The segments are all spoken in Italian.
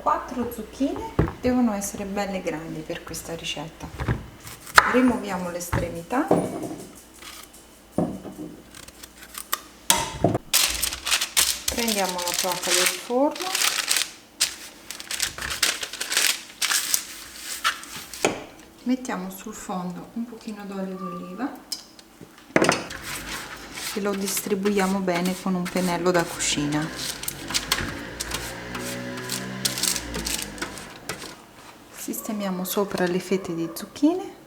4 zucchine devono essere belle grandi per questa ricetta. Rimuoviamo l'estremità. Prendiamo la placca del forno. Mettiamo sul fondo un pochino d'olio d'oliva e lo distribuiamo bene con un pennello da cucina. Sistemiamo sopra le fette di zucchine.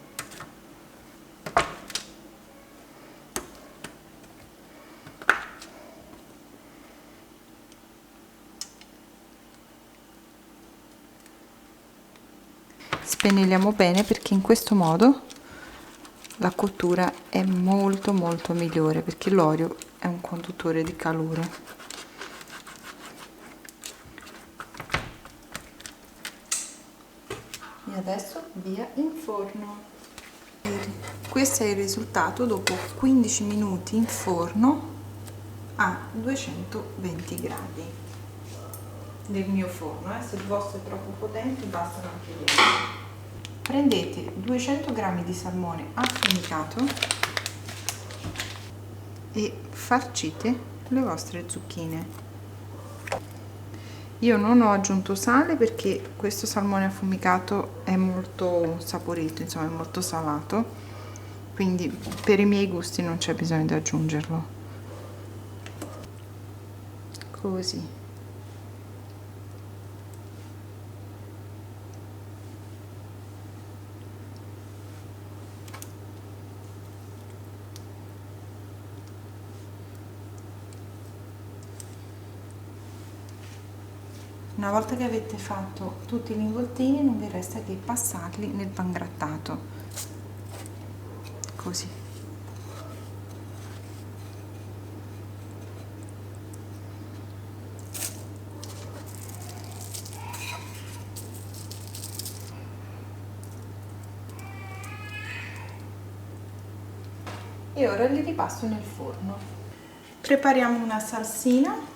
Spennelliamo bene perché in questo modo la cottura è molto migliore, perché l'olio è un conduttore di calore. E adesso via in forno. Questo è il risultato dopo 15 minuti in forno a 220 gradi del mio forno. Se il vostro è troppo potente bastano anche 10. Prendete 200 g di salmone affumicato e farcite le vostre zucchine. Io non ho aggiunto sale perché questo salmone affumicato è molto saporito, insomma è molto salato, quindi per i miei gusti non c'è bisogno di aggiungerlo. Così. Una volta che avete fatto tutti gli involtini non vi resta che passarli nel pangrattato, così. E ora li ripasso nel forno. Prepariamo una salsina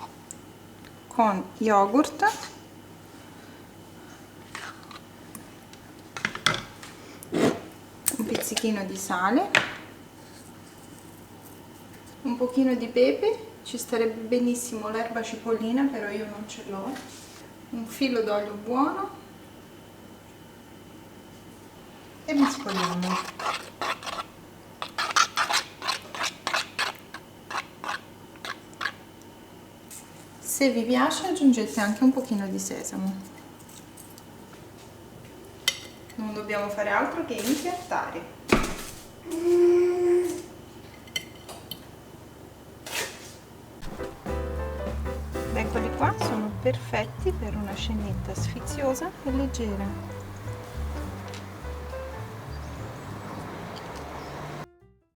con yogurt, un pizzichino di sale, un pochino di pepe, ci starebbe benissimo l'erba cipollina, però io non ce l'ho, un filo d'olio buono e mescoliamo. Se vi piace aggiungete anche un pochino di sesamo. Non dobbiamo fare altro che impiattare. Eccoli qua, sono perfetti per una scenetta sfiziosa e leggera.